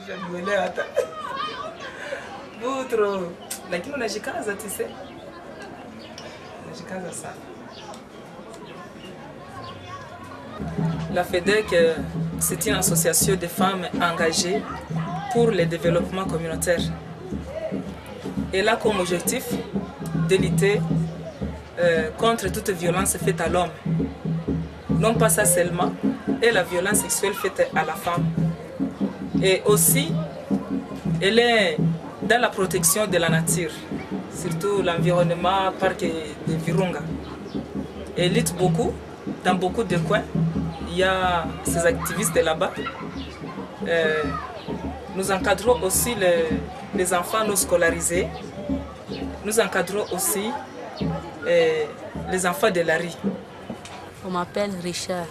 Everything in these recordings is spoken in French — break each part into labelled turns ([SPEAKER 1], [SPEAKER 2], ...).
[SPEAKER 1] Jamwele hata. Butro. Lakini unajikaza tise. Unajikaza sana. La FEDEC, c'est une association de femmes engagées pour le développement communautaire. Elle a comme objectif de lutter contre toute violence faite à l'homme. Non pas ça seulement, et la violence sexuelle faite à la femme. Et aussi, elle est dans la protection de la nature, surtout l'environnement, parc de Virunga. Elle lutte beaucoup, dans beaucoup de coins. Il y a ces activistes là-bas. Nous encadrons aussi les enfants non scolarisés. Nous encadrons aussi les enfants de la rue.
[SPEAKER 2] On m'appelle Richard.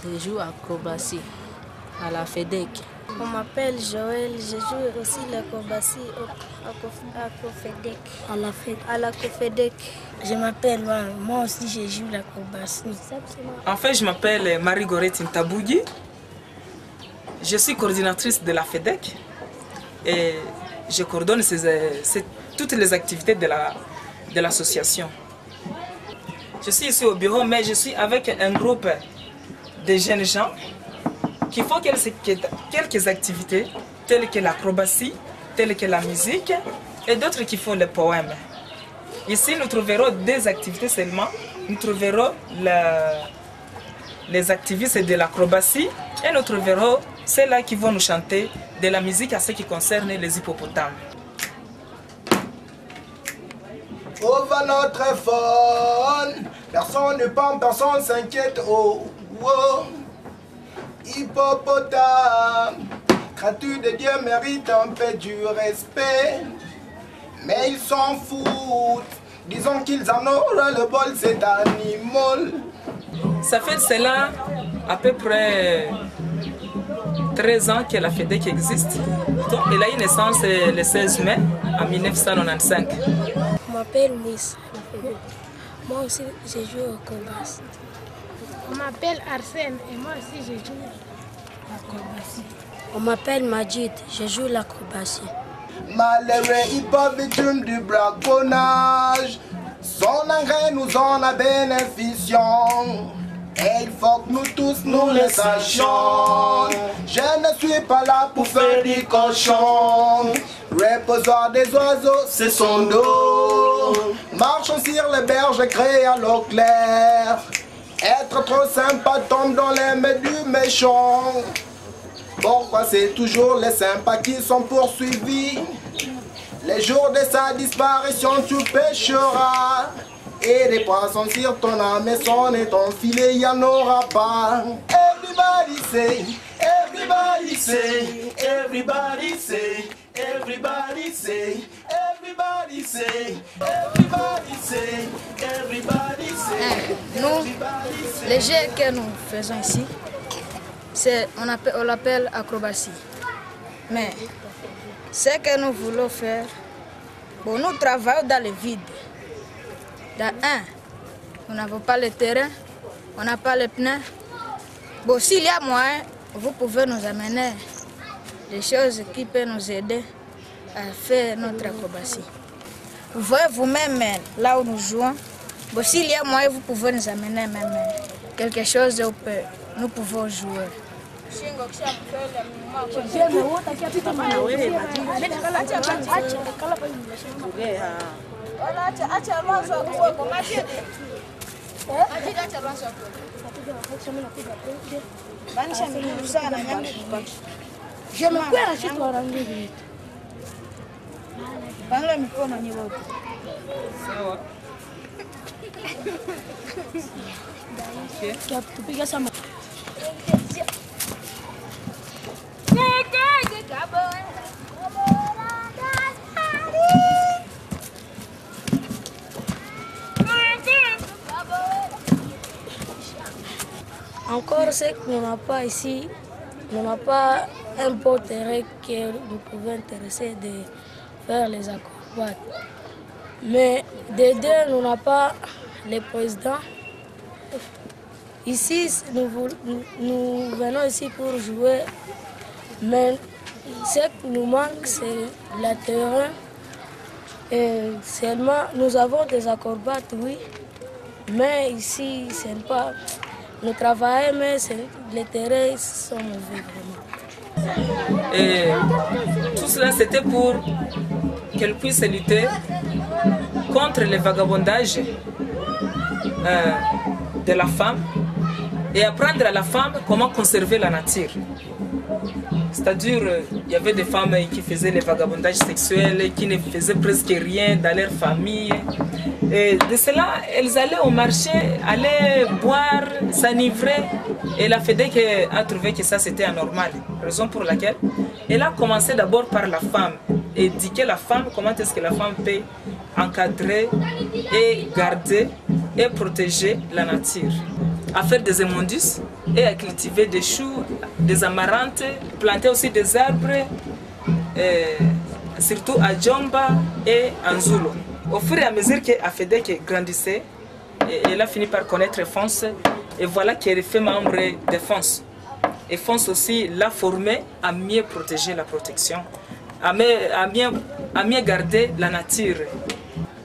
[SPEAKER 2] Je joue à acrobatie à la FEDEC.
[SPEAKER 3] On m'appelle Joël. Je joue aussi l'acrobatie à la FEDEC. Je m'appelle moi aussi je joue l'acrobatie.
[SPEAKER 1] Enfin, je m'appelle Marie-Gorette Ntabougi. Je suis coordinatrice de la FEDEC et je coordonne toutes les activités de l'association. Je suis ici au bureau, mais je suis avec un groupe de jeunes gens qui font quelques activités telles que l'acrobatie, telles que la musique et d'autres qui font les poèmes. Ici, nous trouverons des activités seulement. Nous trouverons les activistes de l'acrobatie et nous trouverons ceux-là qui vont nous chanter de la musique à ce qui concerne les hippopotames.
[SPEAKER 4] Oh, va notre faune, personne ne parle, personne s'inquiète. Oh, oh, hippopotame, créature de Dieu mérite un peu du respect. Mais ils s'en foutent, disons qu'ils en auront le bol, cet animal.
[SPEAKER 1] Ça fait cela à peu près 13 ans que la FEDEC existe. Donc, elle a eu naissance le 16 mai en 1995.
[SPEAKER 3] Je m'appelle Miss. Moi aussi, je joue au acrobatie.
[SPEAKER 5] On m'appelle Arsène et moi aussi, je joue l'acrobatie.
[SPEAKER 3] On m'appelle Majid, je joue l'acrobatie.
[SPEAKER 4] Malheureux hip-hop victime du braconnage, son engrais nous en a bénéficions. Et il faut que nous tous nous le sachions. Je ne suis pas là pour faire du cochon. Reposoir des oiseaux, c'est son dos. Marchons sur les berges créées à l'eau claire. Être trop sympa tombe dans les mains du méchant. Pourquoi c'est toujours les sympas qui sont poursuivis? Les jours de sa disparition tu pêcheras. Et des poissons sur ton hameçon et ton filet, il n'y en aura pas. Everybody say, everybody say, everybody say, everybody say, everybody say, everybody say, everybody say.
[SPEAKER 5] Nous, les jeux que nous faisons ici, on l'appelle acrobatie. Mais ce que nous voulons faire, bon, nous travaillons dans le vide. Dans nous n'avons pas le terrain, on n'a pas les pneus. Bon, s'il y a moyen, vous pouvez nous amener des choses qui peuvent nous aider à faire notre acrobatie. Vous voyez vous-même là où nous jouons. Bon, s'il y a moyen, vous pouvez nous amener même quelque chose où nous pouvons jouer.
[SPEAKER 3] Encore ce qu'on n'a pas ici, on n'a pas un beau terrain que nous pouvons intéresser de faire les acrobates. Mais de deux, nous n'avons pas le président. Ici, nous venons ici pour jouer, mais ce qui nous manque, c'est le terrain. Et seulement, nous avons des acrobates, oui, mais ici, c'est pas... Nous travaillons, mais les terrains sont mauvais, vraiment.
[SPEAKER 1] Et tout cela, c'était pour qu'elle puisse lutter contre le vagabondage de la femme et apprendre à la femme comment conserver la nature. C'est-à-dire, il y avait des femmes qui faisaient le vagabondage sexuel, qui ne faisaient presque rien dans leur famille. Et de cela, elles allaient au marché, allaient boire, s'enivrer. Et la FEDEC a trouvé que ça c'était anormal. Raison pour laquelle elle a commencé d'abord par la femme. Éduquer la femme, comment est-ce que la femme peut encadrer et garder et protéger la nature. À faire des immondices et à cultiver des choux, des amarantes, planter aussi des arbres, surtout à Djomba et à Nzulo. Au fur et à mesure que FEDEC grandissait, elle a fini par connaître FONS et voilà qu'elle est fait membre de FONS. Et FONS aussi l'a formée à mieux protéger la protection, à mieux garder la nature.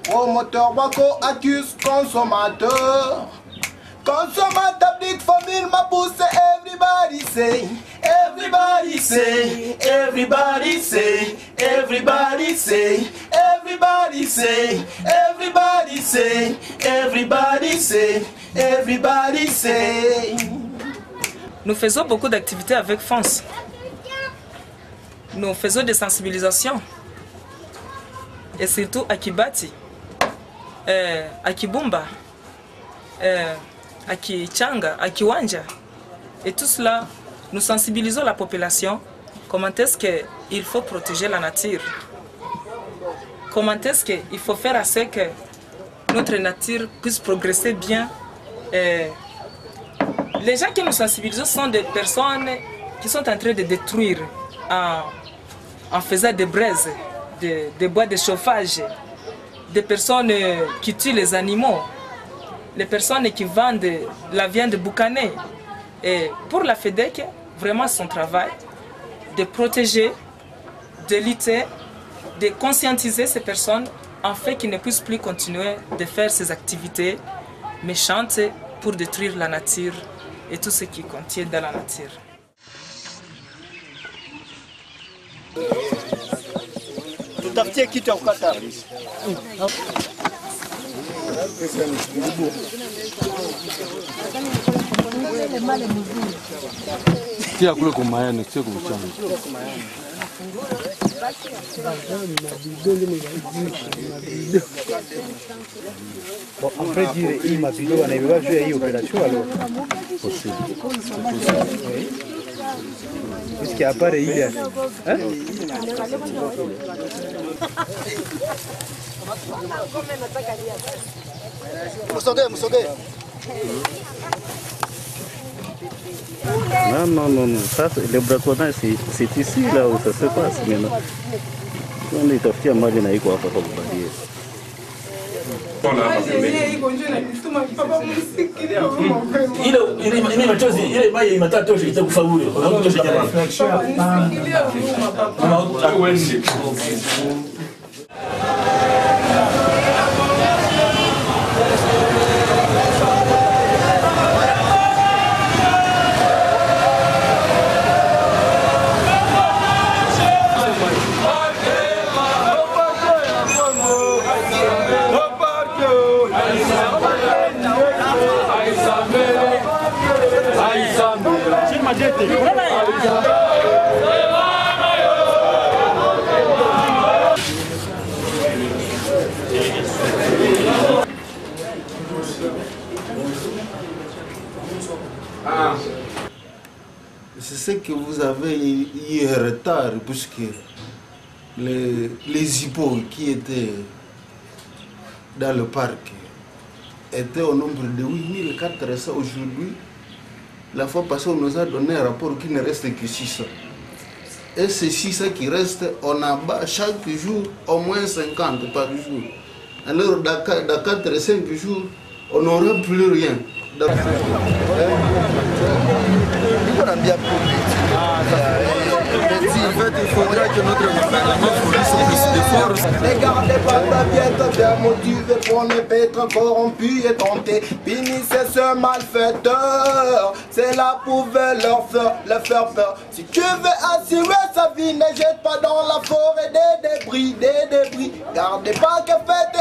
[SPEAKER 4] Promoteur Wako accuse consommateur. Consommateur big famille m'a poussé, everybody say, everybody say, everybody say, everybody say, everybody say, everybody say, everybody say, everybody say.
[SPEAKER 1] Nous faisons beaucoup d'activités avec FONS. Nous faisons des sensibilisations. Et surtout à Kibati, à Kibumba, à Kichanga, à Kiwanja. Et tout cela, nous sensibilisons la population. Comment est-ce qu'il faut protéger la nature? Comment est-ce qu'il faut faire à ce que notre nature puisse progresser bien? Les gens que nous sensibilisons sont des personnes qui sont en train de détruire en faisant des braises, des bois de chauffage, des personnes qui tuent les animaux, les personnes qui vendent la viande boucanée. Et pour la FEDEC, vraiment son travail de protéger, de lutter, de conscientiser ces personnes afin qu'ils ne puissent plus continuer de faire ces activités méchantes pour détruire la nature et tout ce qui contient dans la nature.
[SPEAKER 6] Tutafutie kitu ya kukata.
[SPEAKER 7] Tia kule kumayani, tia kubuchana.
[SPEAKER 6] Bon, après dire il m'a vidéo on avait pas joué à opération alors.
[SPEAKER 7] Possible.
[SPEAKER 6] Oui. Est-ce qu'il y a pas de il hein? Moussogué.
[SPEAKER 8] Non. Ça, le braconnage, c'est ici, là où ça se passe maintenant. On est tafutia maji na iko hapa kwa kubadia.
[SPEAKER 9] Ile machozi, ile maji matatu itakufa bure. Unakutosha jamaa.
[SPEAKER 10] C'est ce que vous avez eu un retard, puisque les hippos qui étaient dans le parc étaient au nombre de 8400 aujourd'hui. La fois passée, on nous a donné un rapport qui ne reste que 600. Et ces 600 qui restent, on abat chaque jour au moins 50 par jour. Alors, dans 4 et 5 jours, on n'aura plus rien.
[SPEAKER 6] On a bien il faudra que notre gouvernement fournisse plus d'efforts.
[SPEAKER 4] Ne gardez pas ta pièce bien motivée pour ne pas être corrompu et tenté. Punissez ce malfaiteur, c'est là pour leur faire peur. Si tu veux assurer sa vie, ne jette pas dans la forêt des débris, Gardez pas que faites